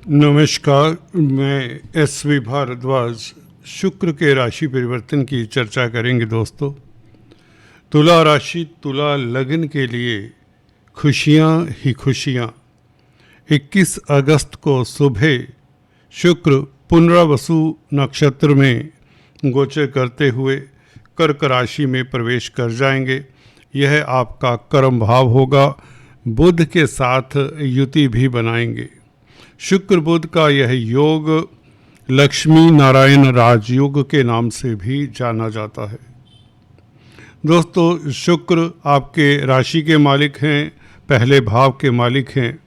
नमस्कार, मैं एस.वी. भारद्वाज। शुक्र के राशि परिवर्तन की चर्चा करेंगे दोस्तों। तुला राशि, तुला लगन के लिए खुशियां ही खुशियां। 21 अगस्त को सुबह शुक्र पुनर्वसु नक्षत्र में गोचर करते हुए कर्क राशि में प्रवेश कर जाएंगे। यह आपका कर्म भाव होगा। बुध के साथ युति भी बनाएंगे। शुक्र बुध का यह योग लक्ष्मी नारायण राजयोग के नाम से भी जाना जाता है। दोस्तों, शुक्र आपके राशि के मालिक हैं, पहले भाव के मालिक हैं,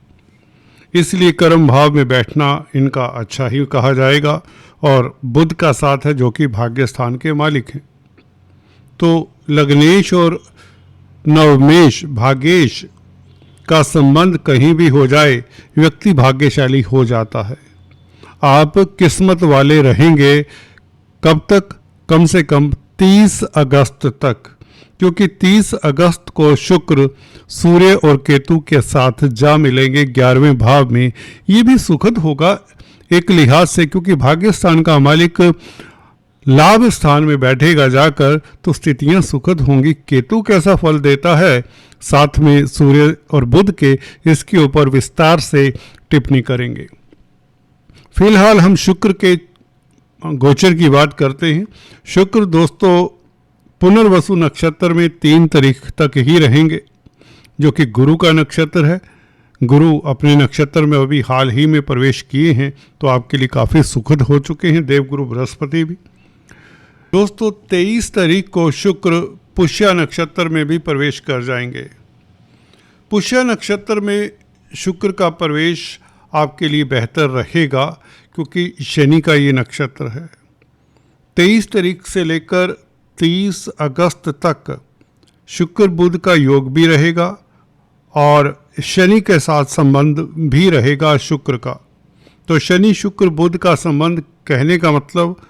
इसलिए कर्म भाव में बैठना इनका अच्छा ही कहा जाएगा। और बुध का साथ है जो कि भाग्य स्थान के मालिक हैं। तो लग्नेश और नवमेश भाग्येश का संबंध कहीं भी हो जाए, व्यक्ति भाग्यशाली हो जाता है। आप किस्मत वाले रहेंगे। कब तक? कम से कम 30 अगस्त तक, क्योंकि 30 अगस्त को शुक्र सूर्य और केतु के साथ जा मिलेंगे 11वें भाव में। ये भी सुखद होगा एक लिहाज से, क्योंकि भाग्य स्थान का मालिक लाभ स्थान में बैठेगा जाकर, तो स्थितियां सुखद होंगी। केतु कैसा फल देता है, साथ में सूर्य और बुध के, इसके ऊपर विस्तार से टिप्पणी करेंगे। फिलहाल हम शुक्र के गोचर की बात करते हैं। शुक्र दोस्तों पुनर्वसु नक्षत्र में 3 तारीख तक ही रहेंगे, जो कि गुरु का नक्षत्र है। गुरु अपने नक्षत्र में अभी हाल ही में प्रवेश किए हैं, तो आपके लिए काफ़ी सुखद हो चुके हैं, देवगुरु बृहस्पति भी। दोस्तों 23 तारीख को शुक्र पुष्य नक्षत्र में भी प्रवेश कर जाएंगे। पुष्य नक्षत्र में शुक्र का प्रवेश आपके लिए बेहतर रहेगा, क्योंकि शनि का ये नक्षत्र है। 23 तारीख से लेकर 30 अगस्त तक शुक्र बुध का योग भी रहेगा और शनि के साथ संबंध भी रहेगा शुक्र का। तो शनि शुक्र बुध का संबंध कहने का मतलब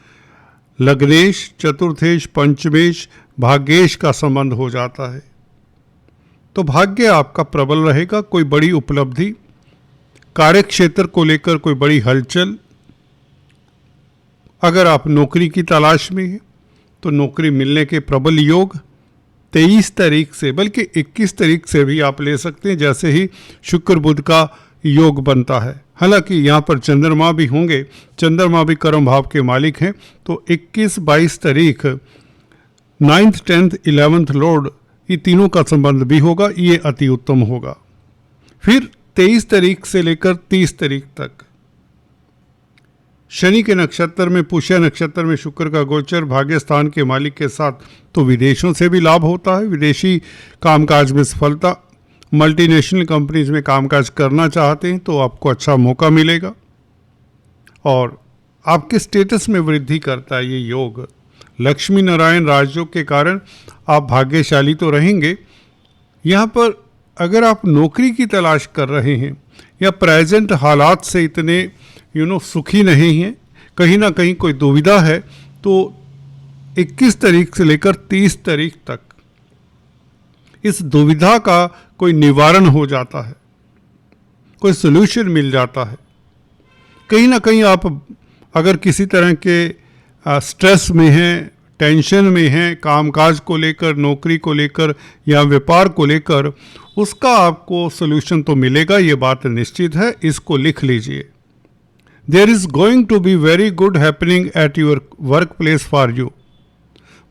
लग्नेश, चतुर्थेश, पंचमेश, भाग्येश का संबंध हो जाता है। तो भाग्य आपका प्रबल रहेगा। कोई बड़ी उपलब्धि, कार्य क्षेत्र को लेकर कोई बड़ी हलचल। अगर आप नौकरी की तलाश में हैं तो नौकरी मिलने के प्रबल योग 23 तारीख से, बल्कि 21 तारीख से भी आप ले सकते हैं, जैसे ही शुक्र बुध का योग बनता है। हालांकि यहाँ पर चंद्रमा भी होंगे, चंद्रमा भी कर्म भाव के मालिक हैं। तो 21-22 तारीख 9th, 10th, 11th लॉर्ड, ये तीनों का संबंध भी होगा। ये अति उत्तम होगा। फिर 23 तारीख से लेकर 30 तारीख तक शनि के नक्षत्र में, पुष्य नक्षत्र में शुक्र का गोचर भाग्य स्थान के मालिक के साथ, तो विदेशों से भी लाभ होता है। विदेशी कामकाज में सफलता, मल्टीनेशनल कंपनीज में कामकाज करना चाहते हैं तो आपको अच्छा मौका मिलेगा और आपके स्टेटस में वृद्धि करता है ये योग। लक्ष्मी नारायण राजयोग के कारण आप भाग्यशाली तो रहेंगे। यहाँ पर अगर आप नौकरी की तलाश कर रहे हैं या प्रेजेंट हालात से इतने सुखी नहीं हैं, कहीं ना कहीं कोई दुविधा है, तो 21 तारीख से लेकर 30 तारीख तक इस दुविधा का कोई निवारण हो जाता है, कोई सॉल्यूशन मिल जाता है। कहीं ना कहीं आप अगर किसी तरह के स्ट्रेस में हैं, टेंशन में हैं, कामकाज को लेकर, नौकरी को लेकर या व्यापार को लेकर, उसका आपको सॉल्यूशन तो मिलेगा, ये बात निश्चित है। इसको लिख लीजिए। There is going to be very good happening at your work place for you.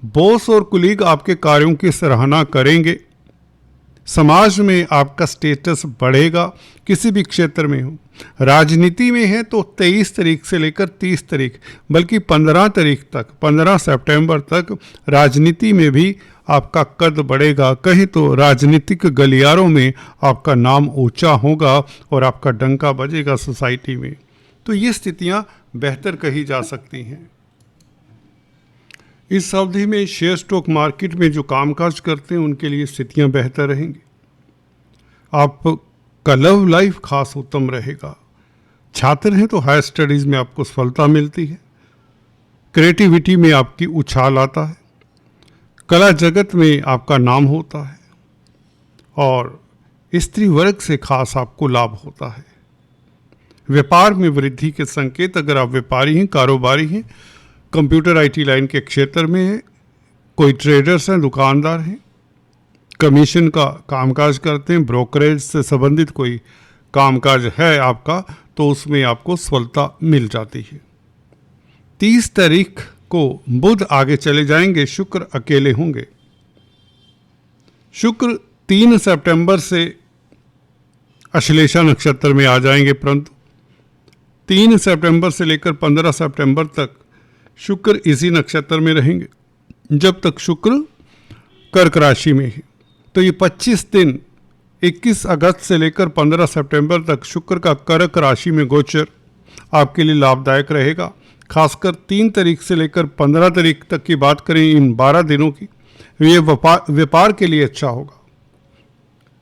Boss और कुलीग आपके कार्यों की सराहना करेंगे। समाज में आपका स्टेटस बढ़ेगा, किसी भी क्षेत्र में हो। राजनीति में है तो 23 तारीख से लेकर 30 तारीख, बल्कि 15 तारीख तक, 15 सितंबर तक राजनीति में भी आपका कद बढ़ेगा। कहीं तो राजनीतिक गलियारों में आपका नाम ऊंचा होगा और आपका डंका बजेगा सोसाइटी में। तो ये स्थितियां बेहतर कही जा सकती हैं। इस अवधि में शेयर स्टॉक मार्केट में जो कामकाज करते हैं उनके लिए स्थितियां बेहतर रहेंगी। आपका लव लाइफ खास उत्तम रहेगा। छात्र हैं तो हायर स्टडीज़ में आपको सफलता मिलती है। क्रिएटिविटी में आपकी उछाल आता है। कला जगत में आपका नाम होता है और स्त्री वर्ग से खास आपको लाभ होता है। व्यापार में वृद्धि के संकेत, अगर आप व्यापारी हैं, कारोबारी हैं, कंप्यूटर आईटी लाइन के क्षेत्र में हैं, कोई ट्रेडर्स हैं, दुकानदार हैं, कमीशन का कामकाज करते हैं, ब्रोकरेज से संबंधित कोई कामकाज है आपका, तो उसमें आपको सफलता मिल जाती है। 30 तारीख को बुध आगे चले जाएंगे, शुक्र अकेले होंगे। शुक्र 3 सितंबर से अश्लेषा नक्षत्र में आ जाएंगे, परंतु 3 सितंबर से लेकर 15 सितंबर तक शुक्र इसी नक्षत्र में रहेंगे, जब तक शुक्र कर्क राशि में है। तो ये 25 दिन 21 अगस्त से लेकर 15 सितंबर तक शुक्र का कर्क राशि में गोचर आपके लिए लाभदायक रहेगा। खासकर 3 तारीख से लेकर 15 तारीख तक की बात करें, इन 12 दिनों की, ये व्यापार के लिए अच्छा होगा,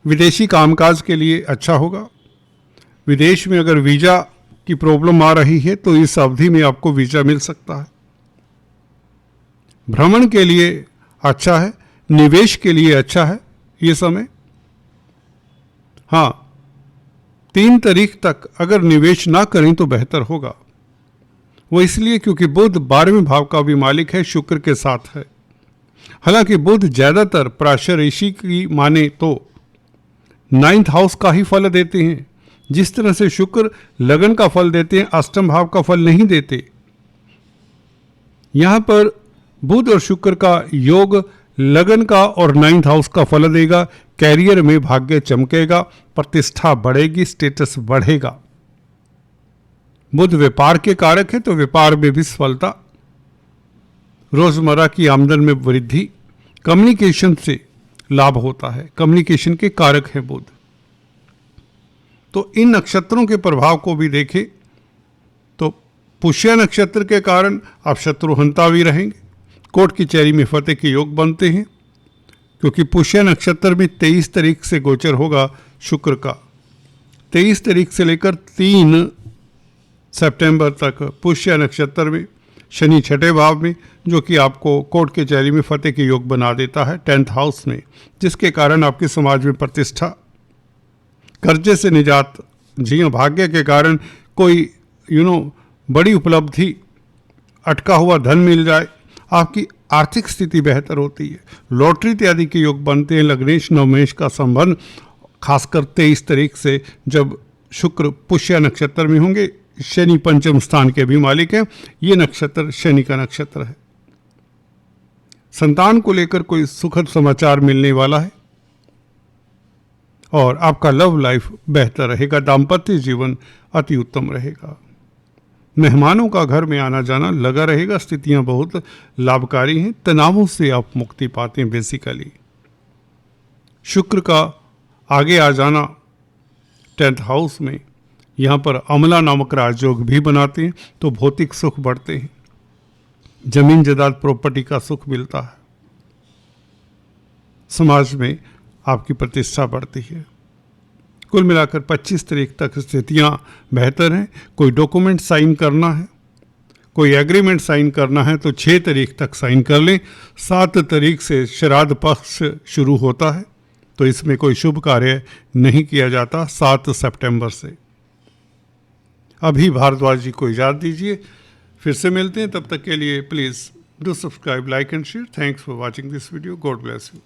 विदेशी कामकाज के लिए अच्छा होगा। विदेश में अगर वीज़ा की प्रॉब्लम आ रही है तो इस अवधि में आपको वीज़ा मिल सकता है। भ्रमण के लिए अच्छा है, निवेश के लिए अच्छा है ये समय। हाँ, 3 तारीख तक अगर निवेश ना करें तो बेहतर होगा। वो इसलिए क्योंकि बुध 12वें भाव का भी मालिक है, शुक्र के साथ है। हालांकि बुध ज़्यादातर पराशर ऋषि की माने तो 9th हाउस का ही फल देते हैं। जिस तरह से शुक्र लगन का फल देते हैं, अष्टम भाव का फल नहीं देते। यहां पर बुध और शुक्र का योग लगन का और 9th हाउस का फल देगा। कैरियर में भाग्य चमकेगा, प्रतिष्ठा बढ़ेगी, स्टेटस बढ़ेगा। बुध व्यापार के कारक है, तो व्यापार में भी सफलता, रोजमर्रा की आमदन में वृद्धि, कम्युनिकेशन से लाभ होता है। कम्युनिकेशन के कारक है बुध। तो इन नक्षत्रों के प्रभाव को भी देखें तो पुष्य नक्षत्र के कारण आप शत्रुहंता भी रहेंगे। कोर्ट कचहरी में फतेह के योग बनते हैं, क्योंकि पुष्य नक्षत्र में 23 तारीख से गोचर होगा शुक्र का। 23 तारीख से लेकर 3 सितंबर तक पुष्य नक्षत्र में शनि 6ठे भाव में, जो कि आपको कोर्ट कचहरी में फतेह के योग बना देता है 10th हाउस में, जिसके कारण आपके समाज में प्रतिष्ठा, कर्जे से निजात, जी भाग्य के कारण कोई बड़ी उपलब्धि, अटका हुआ धन मिल जाए, आपकी आर्थिक स्थिति बेहतर होती है। लॉटरी इत्यादि के योग बनते हैं। लग्नेश नवमेश का संबंध खासकर 23 तारीख से, जब शुक्र पुष्य नक्षत्र में होंगे। शनि पंचम स्थान के भी मालिक हैं। ये नक्षत्र शनि का नक्षत्र है। संतान को लेकर कोई सुखद समाचार मिलने वाला है और आपका लव लाइफ बेहतर रहेगा। दाम्पत्य जीवन अति उत्तम रहेगा। मेहमानों का घर में आना जाना लगा रहेगा। स्थितियां बहुत लाभकारी हैं। तनावों से आप मुक्ति पाते हैं। बेसिकली शुक्र का आगे आ जाना 10th हाउस में, यहाँ पर अमला नामक राजयोग भी बनाते हैं, तो भौतिक सुख बढ़ते हैं। जमीन जायदाद प्रॉपर्टी का सुख मिलता है। समाज में आपकी प्रतिष्ठा बढ़ती है। कुल मिलाकर 25 तारीख तक स्थितियां बेहतर हैं। कोई डॉक्यूमेंट साइन करना है, कोई एग्रीमेंट साइन करना है तो 6 तारीख तक साइन कर लें। 7 तारीख से श्राद्ध पक्ष शुरू होता है, तो इसमें कोई शुभ कार्य नहीं किया जाता 7 सितंबर से। अभी भारद्वाज जी को इजाज़त दीजिए, फिर से मिलते हैं। तब तक के लिए please do subscribe, like and share. Thanks for watching this video. God bless you.